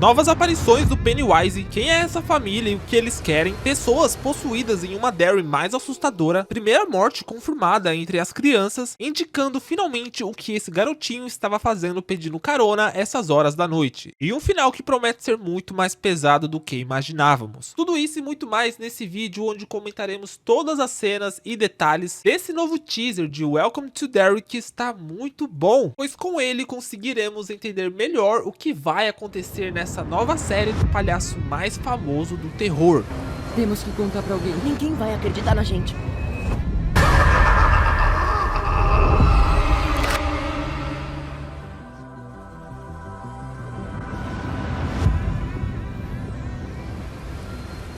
Novas aparições do Pennywise, quem é essa família e o que eles querem, pessoas possuídas em uma Derry mais assustadora, primeira morte confirmada entre as crianças, indicando finalmente o que esse garotinho estava fazendo pedindo carona essas horas da noite, e um final que promete ser muito mais pesado do que imaginávamos. Tudo isso e muito mais nesse vídeo, onde comentaremos todas as cenas e detalhes desse novo teaser de Welcome to Derry, que está muito bom, pois com ele conseguiremos entender melhor o que vai acontecer nessa nova série do palhaço mais famoso do terror. Temos que contar pra alguém. Ninguém vai acreditar na gente.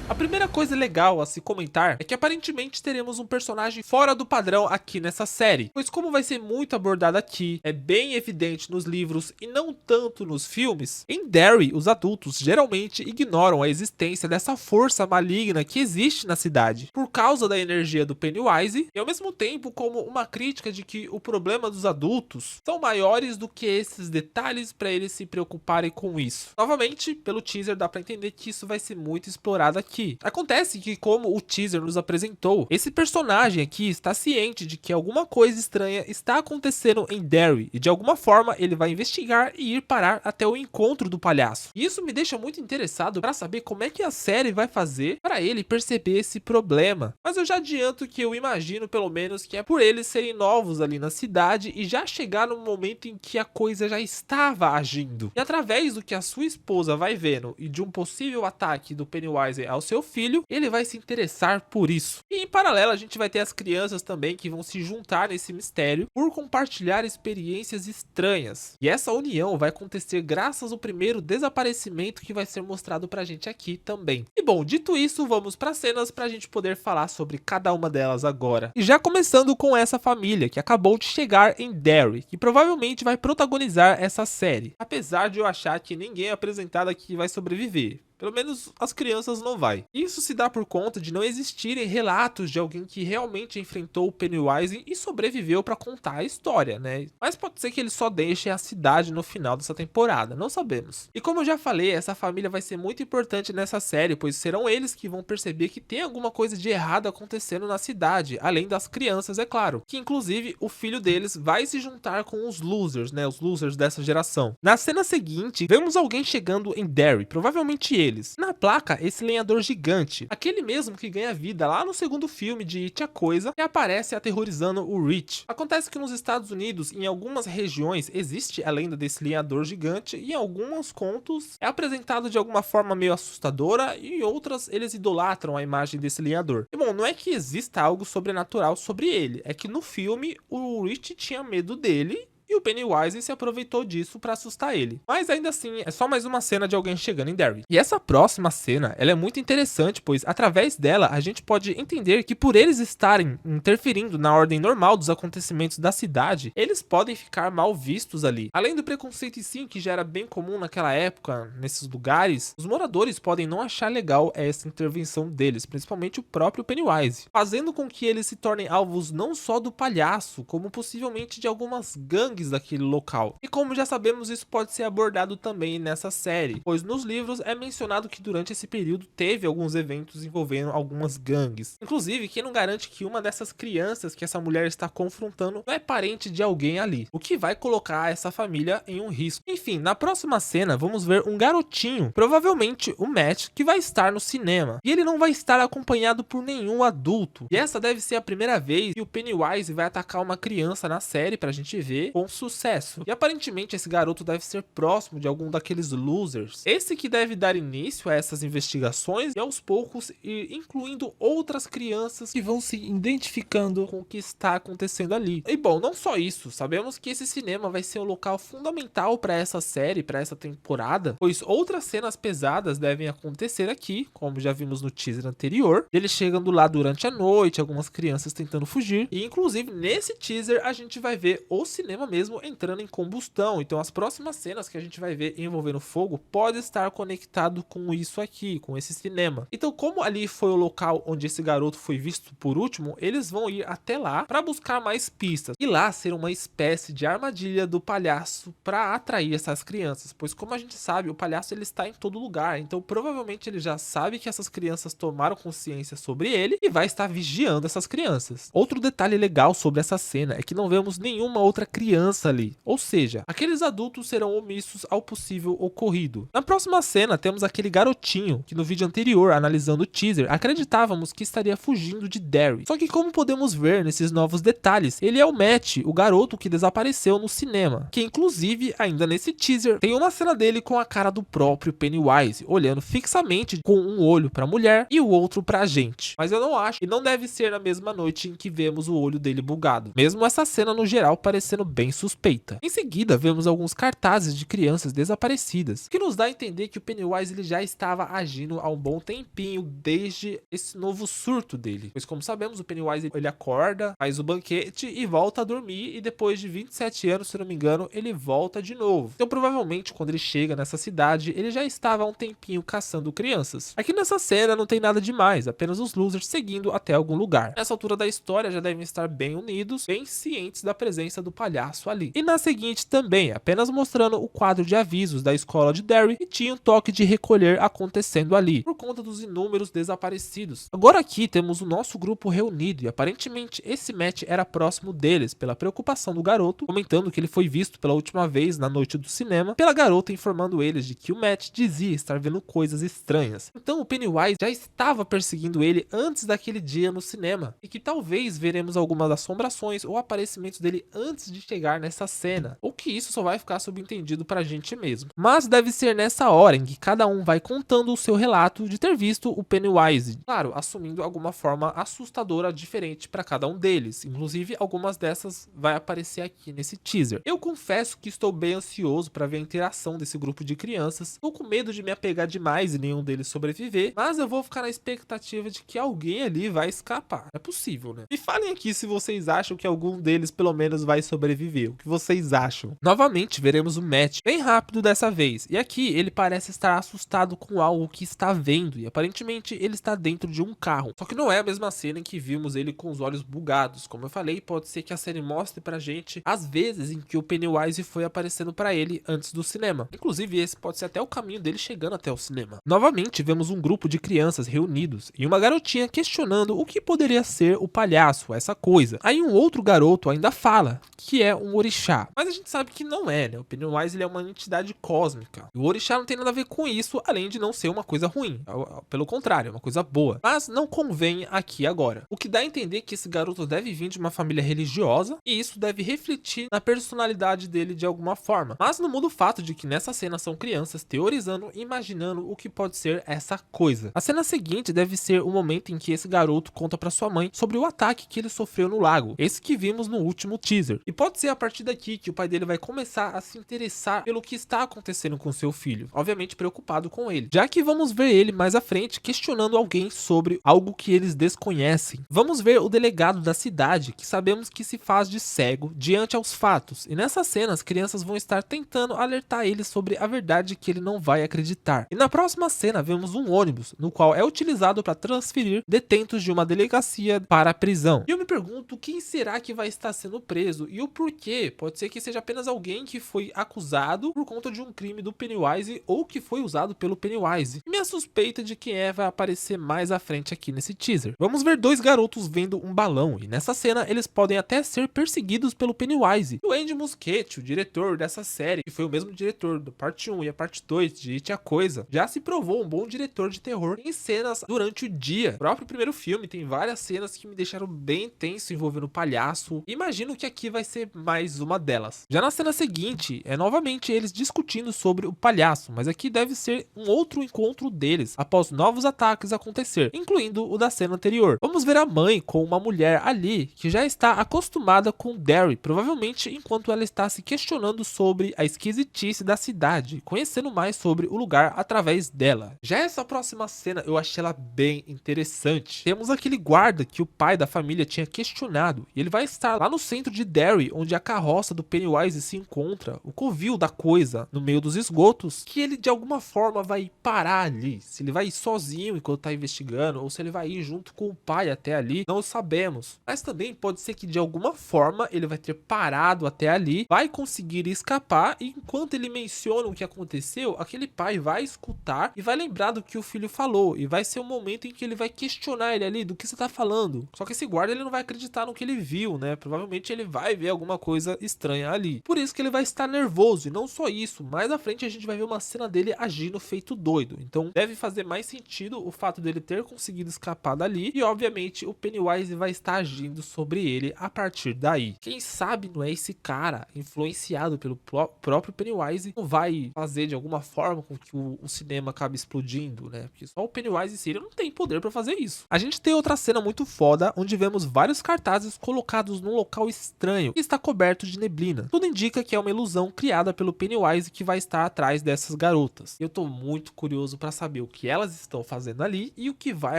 A primeira coisa legal a se comentar é que aparentemente teremos um personagem fora do padrão aqui nessa série, pois como vai ser muito abordado aqui, é bem evidente nos livros e não tanto nos filmes, em Derry os adultos geralmente ignoram a existência dessa força maligna que existe na cidade, por causa da energia do Pennywise, e ao mesmo tempo como uma crítica de que o problema dos adultos são maiores do que esses detalhes para eles se preocuparem com isso. Novamente, pelo teaser dá para entender que isso vai ser muito explorado aqui. Acontece que, como o teaser nos apresentou, esse personagem aqui está ciente de que alguma coisa estranha está acontecendo em Derry, e de alguma forma ele vai investigar e ir parar até o encontro do palhaço. E isso me deixa muito interessado para saber como é que a série vai fazer para ele perceber esse problema. Mas eu já adianto que eu imagino pelo menos que é por eles serem novos ali na cidade e já chegar no momento em que a coisa já estava agindo. E através do que a sua esposa vai vendo e de um possível ataque do Pennywise ao seu filho, ele vai se interessar por isso. E em paralelo a gente vai ter as crianças também que vão se juntar nesse mistério por compartilhar experiências estranhas. E essa união vai acontecer graças ao primeiro desaparecimento que vai ser mostrado pra gente aqui também. E bom, dito isso, vamos para cenas pra gente poder falar sobre cada uma delas agora. E já começando com essa família que acabou de chegar em Derry, que provavelmente vai protagonizar essa série. Apesar de eu achar que ninguém apresentado aqui vai sobreviver. Pelo menos as crianças não vai. Isso se dá por conta de não existirem relatos de alguém que realmente enfrentou o Pennywise e sobreviveu para contar a história, né? Mas pode ser que ele só deixe a cidade no final dessa temporada, não sabemos. E como eu já falei, essa família vai ser muito importante nessa série, pois serão eles que vão perceber que tem alguma coisa de errado acontecendo na cidade, além das crianças, é claro. Que inclusive o filho deles vai se juntar com os losers, né? Os losers dessa geração. Na cena seguinte, vemos alguém chegando em Derry, provavelmente ele. Na placa, esse lenhador gigante, aquele mesmo que ganha vida lá no segundo filme de It a Coisa e aparece aterrorizando o Rich. Acontece que nos Estados Unidos, em algumas regiões, existe a lenda desse lenhador gigante e em alguns contos é apresentado de alguma forma meio assustadora e em outras eles idolatram a imagem desse lenhador. E bom, não é que exista algo sobrenatural sobre ele, é que no filme o Rich tinha medo dele e o Pennywise se aproveitou disso pra assustar ele. Mas ainda assim, é só mais uma cena de alguém chegando em Derry. E essa próxima cena, ela é muito interessante, pois através dela a gente pode entender que por eles estarem interferindo na ordem normal dos acontecimentos da cidade, eles podem ficar mal vistos ali. Além do preconceito em si, que já era bem comum naquela época, nesses lugares, os moradores podem não achar legal essa intervenção deles, principalmente o próprio Pennywise, fazendo com que eles se tornem alvos não só do palhaço, como possivelmente de algumas gangues daquele local. E como já sabemos, isso pode ser abordado também nessa série, pois nos livros é mencionado que durante esse período teve alguns eventos envolvendo algumas gangues. Inclusive, quem não garante que uma dessas crianças que essa mulher está confrontando não é parente de alguém ali, o que vai colocar essa família em um risco. Enfim, na próxima cena vamos ver um garotinho, provavelmente o Matt, que vai estar no cinema, e ele não vai estar acompanhado por nenhum adulto. E essa deve ser a primeira vez que o Pennywise vai atacar uma criança na série pra gente ver com sucesso. E aparentemente esse garoto deve ser próximo de algum daqueles losers. Esse que deve dar início a essas investigações e aos poucos ir incluindo outras crianças que vão se identificando com o que está acontecendo ali. E bom, não só isso, sabemos que esse cinema vai ser um local fundamental para essa série, para essa temporada, pois outras cenas pesadas devem acontecer aqui, como já vimos no teaser anterior. Eles chegando lá durante a noite, algumas crianças tentando fugir, e inclusive nesse teaser a gente vai ver o cinema mesmo mesmo entrando em combustão. Então as próximas cenas que a gente vai ver envolvendo fogo pode estar conectado com isso aqui, com esse cinema. Então, como ali foi o local onde esse garoto foi visto por último, eles vão ir até lá para buscar mais pistas e lá ser uma espécie de armadilha do palhaço para atrair essas crianças, pois como a gente sabe, o palhaço ele está em todo lugar, então provavelmente ele já sabe que essas crianças tomaram consciência sobre ele e vai estar vigiando essas crianças. Outro detalhe legal sobre essa cena é que não vemos nenhuma outra criança ali, ou seja, aqueles adultos serão omissos ao possível ocorrido. Na próxima cena temos aquele garotinho que no vídeo anterior, analisando o teaser, acreditávamos que estaria fugindo de Derry. Só que como podemos ver nesses novos detalhes, ele é o Matt, o garoto que desapareceu no cinema, que inclusive ainda nesse teaser tem uma cena dele com a cara do próprio Pennywise, olhando fixamente com um olho para a mulher e o outro para a gente. Mas eu não acho que não deve ser na mesma noite em que vemos o olho dele bugado, mesmo essa cena no geral parecendo bem suspeita. Em seguida vemos alguns cartazes de crianças desaparecidas, que nos dá a entender que o Pennywise ele já estava agindo há um bom tempinho desde esse novo surto dele, pois como sabemos o Pennywise ele acorda, faz o banquete e volta a dormir e depois de 27 anos, se não me engano, ele volta de novo. Então provavelmente quando ele chega nessa cidade, ele já estava há um tempinho caçando crianças. Aqui nessa cena não tem nada demais, apenas os losers seguindo até algum lugar. Nessa altura da história já devem estar bem unidos, bem cientes da presença do palhaço ali. E na seguinte também, apenas mostrando o quadro de avisos da escola de Derry e tinha um toque de recolher acontecendo ali, por conta dos inúmeros desaparecidos. Agora aqui temos o nosso grupo reunido e aparentemente esse Matt era próximo deles, pela preocupação do garoto, comentando que ele foi visto pela última vez na noite do cinema, pela garota informando eles de que o Matt dizia estar vendo coisas estranhas. Então o Pennywise já estava perseguindo ele antes daquele dia no cinema, e que talvez veremos algumas assombrações ou aparecimentos dele antes de chegar nessa cena, ou que isso só vai ficar subentendido pra gente mesmo. Mas deve ser nessa hora em que cada um vai contando o seu relato de ter visto o Pennywise, claro, assumindo alguma forma assustadora diferente para cada um deles, inclusive algumas dessas vai aparecer aqui nesse teaser. Eu confesso que estou bem ansioso para ver a interação desse grupo de crianças, estou com medo de me apegar demais e nenhum deles sobreviver, mas eu vou ficar na expectativa de que alguém ali vai escapar. É possível, né? Me falem aqui se vocês acham que algum deles pelo menos vai sobreviver, o que vocês acham? Novamente veremos o Matt, bem rápido dessa vez, e aqui ele parece estar assustado com algo que está vendo, e aparentemente ele está dentro de um carro. Só que não é a mesma cena em que vimos ele com os olhos bugados. Como eu falei, pode ser que a série mostre pra gente as vezes em que o Pennywise foi aparecendo pra ele antes do cinema. Inclusive esse pode ser até o caminho dele chegando até o cinema. Novamente vemos um grupo de crianças reunidos e uma garotinha questionando o que poderia ser o palhaço, essa coisa. Aí um outro garoto ainda fala que é um orixá, mas a gente sabe que não é, né? O Pennywise ele é uma entidade cósmica. E o orixá não tem nada a ver com isso, além de não ser uma coisa ruim. Pelo contrário, é uma coisa boa. Mas não convém aqui agora. O que dá a entender que esse garoto deve vir de uma família religiosa e isso deve refletir na personalidade dele de alguma forma. Mas não muda o fato de que nessa cena são crianças teorizando e imaginando o que pode ser essa coisa. A cena seguinte deve ser o momento em que esse garoto conta para sua mãe sobre o ataque que ele sofreu no lago, esse que vimos no último teaser. E pode ser a partir daqui que o pai dele vai começar a se interessar pelo que está acontecendo com seu filho, obviamente preocupado com ele, já que vamos ver ele mais à frente questionando alguém sobre algo que eles desconhecem. Vamos ver o delegado da cidade, que sabemos que se faz de cego diante aos fatos, e nessa cena as crianças vão estar tentando alertar ele sobre a verdade que ele não vai acreditar. E na próxima cena vemos um ônibus, no qual é utilizado para transferir detentos de uma delegacia para a prisão. E eu me pergunto quem será que vai estar sendo preso e o porquê. Pode ser que seja apenas alguém que foi acusado por conta de um crime do Pennywise ou que foi usado pelo Pennywise. E minha suspeita de quem é vai aparecer mais à frente aqui nesse teaser. Vamos ver dois garotos vendo um balão e nessa cena eles podem até ser perseguidos pelo Pennywise. E o Andy Muschietti, o diretor dessa série, que foi o mesmo diretor do parte 1 e a parte 2 de It a Coisa, já se provou um bom diretor de terror em cenas durante o dia. O próprio primeiro filme tem várias cenas que me deixaram bem tenso envolvendo o palhaço. Imagino que aqui vai ser mais uma delas. Já na cena seguinte, é novamente eles discutindo sobre o palhaço, mas aqui deve ser um outro encontro deles, após novos ataques acontecer, incluindo o da cena anterior. Vamos ver a mãe com uma mulher ali, que já está acostumada com Derry, provavelmente enquanto ela está se questionando sobre a esquisitice da cidade, conhecendo mais sobre o lugar através dela. Já essa próxima cena eu achei ela bem interessante. Temos aquele guarda que o pai da família tinha questionado, e ele vai estar lá no centro de Derry, onde a carroça do Pennywise se encontra o covil da coisa no meio dos esgotos, que ele de alguma forma vai parar ali. Se ele vai ir sozinho enquanto tá investigando, ou se ele vai ir junto com o pai até ali, não sabemos. Mas também pode ser que de alguma forma ele vai ter parado até ali, vai conseguir escapar, e enquanto ele menciona o que aconteceu, aquele pai vai escutar e vai lembrar do que o filho falou, e vai ser o momento em que ele vai questionar ele ali, do que você tá falando. Só que esse guarda, ele não vai acreditar no que ele viu, né? Provavelmente ele vai ver alguma coisa estranha ali. Por isso que ele vai estar nervoso, e não só isso, mais à frente a gente vai ver uma cena dele agindo feito doido. Então deve fazer mais sentido o fato dele ter conseguido escapar dali, e obviamente o Pennywise vai estar agindo sobre ele a partir daí. Quem sabe não é esse cara, influenciado pelo próprio Pennywise, não vai fazer de alguma forma com que o cinema acabe explodindo, né? Porque só o Pennywise em si, ele não tem poder pra fazer isso. A gente tem outra cena muito foda, onde vemos vários cartazes colocados num local estranho, que está coberto de neblina. Tudo indica que é uma ilusão criada pelo Pennywise que vai estar atrás dessas garotas. Eu tô muito curioso pra saber o que elas estão fazendo ali e o que vai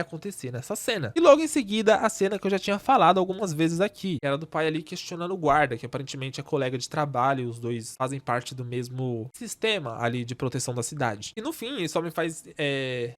acontecer nessa cena. E logo em seguida, a cena que eu já tinha falado algumas vezes aqui, que era do pai ali questionando o guarda, que aparentemente é colega de trabalho, e os dois fazem parte do mesmo sistema ali de proteção da cidade. E no fim, isso só me faz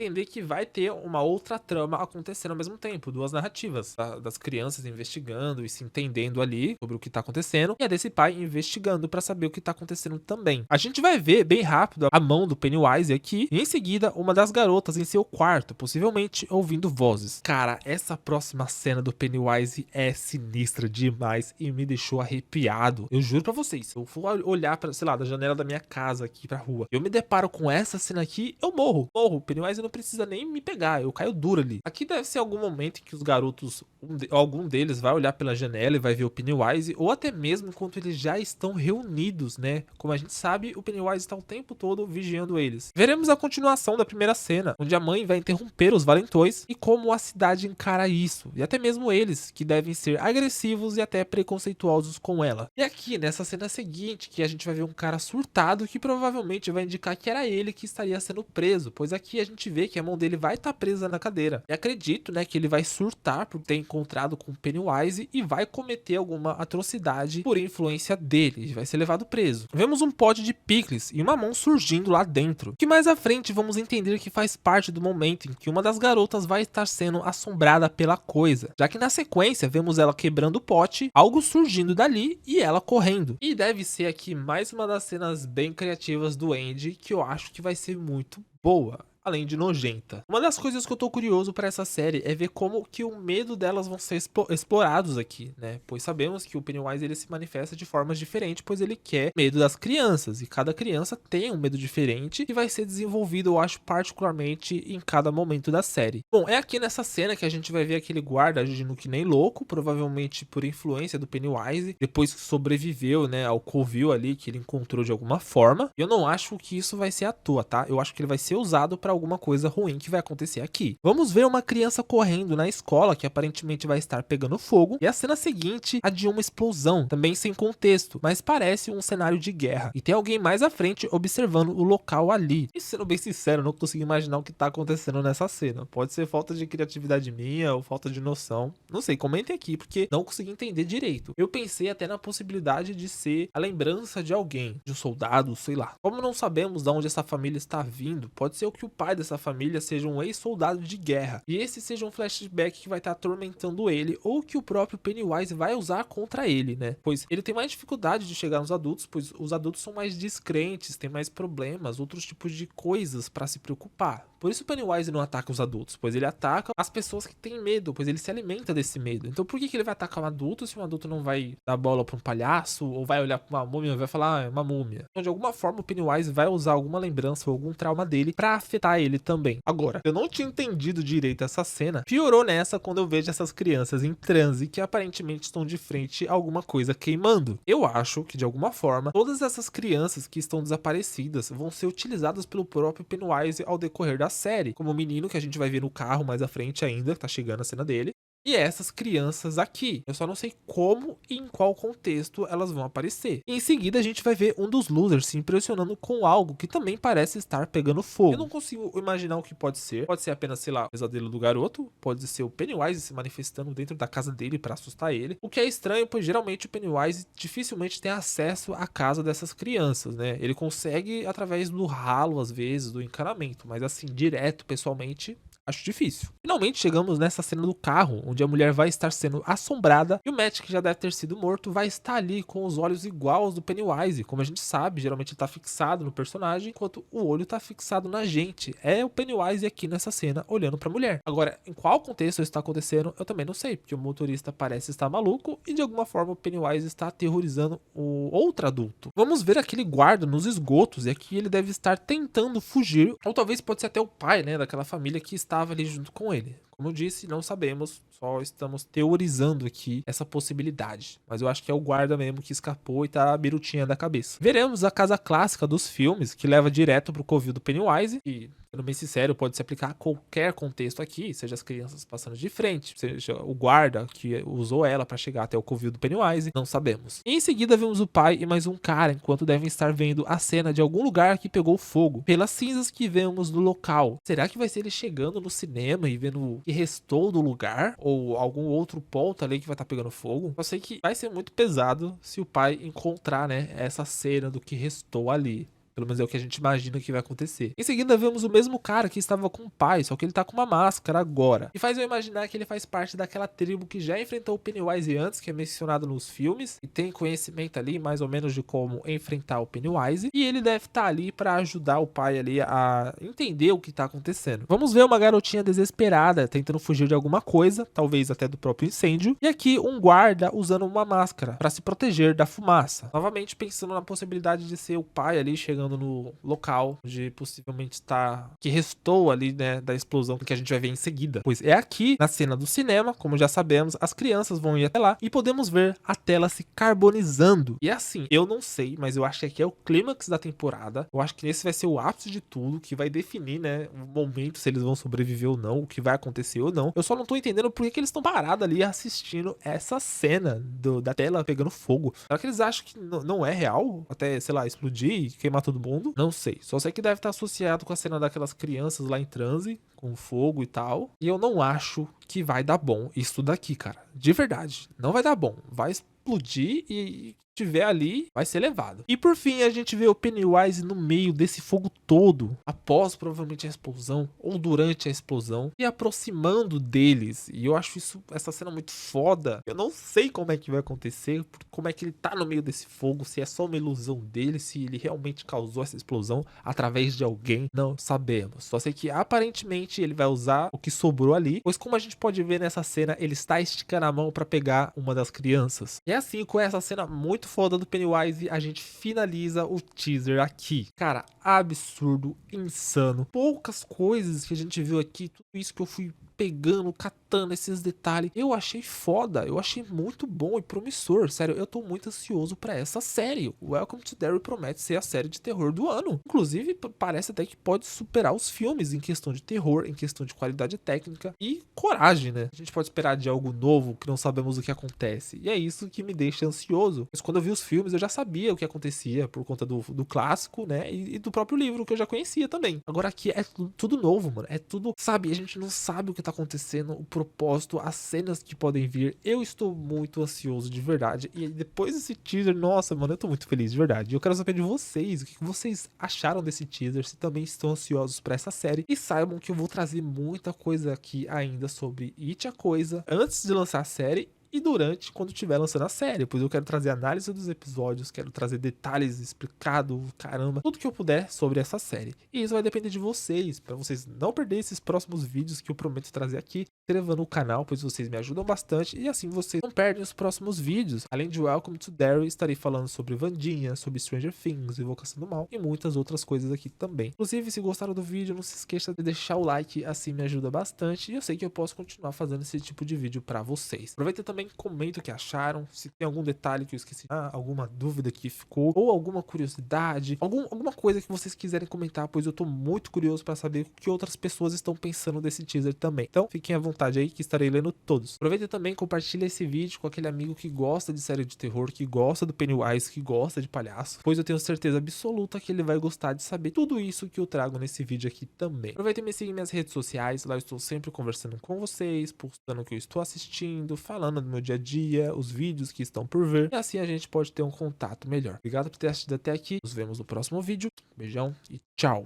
entender que vai ter uma outra trama acontecendo ao mesmo tempo, duas narrativas, das crianças investigando e se entendendo ali sobre o que tá acontecendo, e a desse pai investigando pra saber o que tá acontecendo também. A gente vai ver bem rápido a mão do Pennywise aqui, e em seguida uma das garotas em seu quarto, possivelmente ouvindo vozes. Cara, essa próxima cena do Pennywise é sinistra demais e me deixou arrepiado. Eu juro pra vocês, se eu for olhar pra, sei lá, da janela da minha casa aqui pra rua, eu me deparo com essa cena aqui, eu morro. O Pennywise não precisa nem me pegar, eu caio duro ali. Aqui deve ser algum momento que os garotos, algum deles vai olhar pela janela e vai ver o Pennywise, ou até mesmo enquanto eles já estão reunidos, né? Como a gente sabe, o Pennywise está o tempo todo vigiando eles. Veremos a continuação da primeira cena, onde a mãe vai interromper os valentões e como a cidade encara isso, e até mesmo eles, que devem ser agressivos e até preconceituosos com ela. E aqui, nessa cena seguinte, que a gente vai ver um cara surtado, que provavelmente vai indicar que era ele que estaria sendo preso, pois aqui a gente vê que a mão dele vai estar presa na cadeira. E acredito, né, que ele vai surtar por ter encontrado com o Pennywise e vai cometer alguma atrocidade por influência dele, e vai ser levado preso. Vemos um pote de picles e uma mão surgindo lá dentro, que mais à frente vamos entender que faz parte do momento em que uma das garotas vai estar sendo assombrada pela coisa, já que na sequência vemos ela quebrando o pote, algo surgindo dali e ela correndo. E deve ser aqui mais uma das cenas bem criativas do Andy, que eu acho que vai ser muito boa, além de nojenta. Uma das coisas que eu tô curioso pra essa série é ver como que o medo delas vão ser explorados aqui, né? Pois sabemos que o Pennywise, ele se manifesta de formas diferentes, pois ele quer medo das crianças, e cada criança tem um medo diferente que vai ser desenvolvido, eu acho, particularmente em cada momento da série. Bom, é aqui nessa cena que a gente vai ver aquele guarda agindo que nem louco, provavelmente por influência do Pennywise, depois que sobreviveu, né, ao covil ali que ele encontrou de alguma forma. Eu não acho que isso vai ser à toa, tá? Eu acho que ele vai ser usado pra alguma coisa ruim que vai acontecer aqui. Vamos ver uma criança correndo na escola, que aparentemente vai estar pegando fogo, e a cena seguinte, a de uma explosão, também sem contexto, mas parece um cenário de guerra, e tem alguém mais à frente observando o local ali. E sendo bem sincero, eu não consigo imaginar o que tá acontecendo nessa cena. Pode ser falta de criatividade minha, ou falta de noção, não sei, comentem aqui, porque não consegui entender direito. Eu pensei até na possibilidade de ser a lembrança de alguém, de um soldado, sei lá. Como não sabemos de onde essa família está vindo, pode ser o que o pai dessa família seja um ex-soldado de guerra, e esse seja um flashback que vai estar atormentando ele, ou que o próprio Pennywise vai usar contra ele, né? Pois ele tem mais dificuldade de chegar nos adultos, pois os adultos são mais descrentes, têm mais problemas, outros tipos de coisas pra se preocupar. Por isso o Pennywise não ataca os adultos, pois ele ataca as pessoas que têm medo, pois ele se alimenta desse medo. Então por que ele vai atacar um adulto se um adulto não vai dar bola pra um palhaço, ou vai olhar pra uma múmia e vai falar, ah, é uma múmia? Então de alguma forma o Pennywise vai usar alguma lembrança ou algum trauma dele pra afetar ele também. Agora, eu não tinha entendido direito essa cena, piorou nessa quando eu vejo essas crianças em transe que aparentemente estão de frente a alguma coisa queimando. Eu acho que de alguma forma, todas essas crianças que estão desaparecidas vão ser utilizadas pelo próprio Pennywise ao decorrer da série, como o menino que a gente vai ver no carro mais à frente ainda, que tá chegando a cena dele, e essas crianças aqui. Eu só não sei como e em qual contexto elas vão aparecer. E em seguida a gente vai ver um dos losers se impressionando com algo que também parece estar pegando fogo. Eu não consigo imaginar o que pode ser. Pode ser apenas, sei lá, o pesadelo do garoto. Pode ser o Pennywise se manifestando dentro da casa dele para assustar ele. O que é estranho, pois geralmente o Pennywise dificilmente tem acesso à casa dessas crianças, né? Ele consegue através do ralo, às vezes, do encanamento. Mas assim, direto, pessoalmente, acho difícil. Finalmente chegamos nessa cena do carro, onde a mulher vai estar sendo assombrada e o Matt, que já deve ter sido morto, vai estar ali com os olhos igual aos do Pennywise. Como a gente sabe, geralmente ele tá fixado no personagem, enquanto o olho tá fixado na gente. É o Pennywise aqui nessa cena, olhando pra mulher. Agora, em qual contexto isso está acontecendo, eu também não sei, porque o motorista parece estar maluco e de alguma forma o Pennywise está aterrorizando o outro adulto. Vamos ver aquele guarda nos esgotos e aqui ele deve estar tentando fugir, ou talvez pode ser até o pai, né, daquela família que estava ali junto com ele. Como eu disse, não sabemos, só estamos teorizando aqui essa possibilidade. Mas eu acho que é o guarda mesmo que escapou e tá birutinha da cabeça. Veremos a casa clássica dos filmes, que leva direto pro covil do Pennywise, e, sendo bem sincero, pode se aplicar a qualquer contexto aqui, seja as crianças passando de frente, seja o guarda que usou ela para chegar até o covil do Pennywise, não sabemos. E em seguida vemos o pai e mais um cara, enquanto devem estar vendo a cena de algum lugar que pegou fogo, pelas cinzas que vemos no local. Será que vai ser ele chegando no cinema e vendo o que restou do lugar? Ou algum outro ponto ali que vai estar pegando fogo? Eu sei que vai ser muito pesado se o pai encontrar, né, essa cena do que restou ali. Pelo menos é o que a gente imagina que vai acontecer. Em seguida vemos o mesmo cara que estava com o pai, só que ele tá com uma máscara agora. E faz eu imaginar que ele faz parte daquela tribo que já enfrentou o Pennywise antes, que é mencionado nos filmes, e tem conhecimento ali mais ou menos de como enfrentar o Pennywise. E ele deve estar ali para ajudar o pai ali a entender o que tá acontecendo. Vamos ver uma garotinha desesperada tentando fugir de alguma coisa, talvez até do próprio incêndio. E aqui um guarda usando uma máscara para se proteger da fumaça. Novamente pensando na possibilidade de ser o pai ali chegando no local onde possivelmente está que restou ali, né, da explosão que a gente vai ver em seguida. Pois é aqui na cena do cinema, como já sabemos, as crianças vão ir até lá e podemos ver a tela se carbonizando. E assim, eu não sei, mas eu acho que aqui é o clímax da temporada. Eu acho que esse vai ser o ápice de tudo, que vai definir, né, o momento se eles vão sobreviver ou não, o que vai acontecer ou não. Eu só não tô entendendo por que eles estão parados ali assistindo essa cena da tela pegando fogo. Será que eles acham que não é real? Até, sei lá, explodir e queimar todo mundo? Não sei. Só sei que deve estar associado com a cena daquelas crianças lá em transe, com fogo e tal. E eu não acho que vai dar bom isso daqui, cara. De verdade. Não vai dar bom. Vai explodir e tiver ali, vai ser levado. E por fim, a gente vê o Pennywise no meio desse fogo todo, após provavelmente a explosão, ou durante a explosão, e aproximando deles. E eu acho essa cena muito foda. Eu não sei como é que vai acontecer, como é que ele tá no meio desse fogo, se é só uma ilusão dele, se ele realmente causou essa explosão através de alguém, não sabemos. Só sei que aparentemente ele vai usar o que sobrou ali, pois como a gente pode ver nessa cena, ele está esticando a mão para pegar uma das crianças. E assim, com essa cena muito foda do Pennywise, a gente finaliza o teaser aqui. Cara, absurdo, insano. Poucas coisas que a gente viu aqui, tudo isso que eu fui pegando, catando esses detalhes. Eu achei foda, eu achei muito bom e promissor. Sério, eu tô muito ansioso pra essa série. Welcome to Derry promete ser a série de terror do ano. Inclusive, parece até que pode superar os filmes em questão de terror, em questão de qualidade técnica e coragem, né? A gente pode esperar de algo novo que não sabemos o que acontece. E é isso que me deixa ansioso. Mas quando eu vi os filmes, eu já sabia o que acontecia por conta do clássico, né? E do próprio livro, que eu já conhecia também. Agora aqui é tudo novo, mano. É tudo, sabe? A gente não sabe o que tá acontecendo, o propósito, as cenas que podem vir. Eu estou muito ansioso, de verdade. E depois desse teaser, nossa, mano, eu tô muito feliz, de verdade. Eu quero saber de vocês, o que vocês acharam desse teaser, se também estão ansiosos pra essa série. E saibam que eu vou trazer muita coisa aqui ainda sobre It a Coisa, antes de lançar a série e durante, quando estiver lançando a série, pois eu quero trazer análise dos episódios, quero trazer detalhes explicados, caramba, tudo que eu puder sobre essa série. E isso vai depender de vocês, para vocês não perderem esses próximos vídeos que eu prometo trazer aqui. Se inscreva no canal, pois vocês me ajudam bastante e assim vocês não perdem os próximos vídeos. Além de Welcome to Derry, estarei falando sobre Wandinha, sobre Stranger Things, Invocação do Mal e muitas outras coisas aqui também. Inclusive, se gostaram do vídeo, não se esqueça de deixar o like, assim me ajuda bastante e eu sei que eu posso continuar fazendo esse tipo de vídeo para vocês. Aproveita também também comenta o que acharam, se tem algum detalhe que eu esqueci, alguma dúvida que ficou, ou alguma curiosidade, alguma coisa que vocês quiserem comentar, pois eu tô muito curioso pra saber o que outras pessoas estão pensando desse teaser também. Então, fiquem à vontade aí que estarei lendo todos. Aproveita também, compartilha esse vídeo com aquele amigo que gosta de série de terror, que gosta do Pennywise, que gosta de palhaço, pois eu tenho certeza absoluta que ele vai gostar de saber tudo isso que eu trago nesse vídeo aqui também. Aproveita e me siga em minhas redes sociais, lá eu estou sempre conversando com vocês, postando o que eu estou assistindo, falando do meu dia a dia, os vídeos que estão por vir, e assim a gente pode ter um contato melhor. Obrigado por ter assistido até aqui, nos vemos no próximo vídeo, beijão e tchau!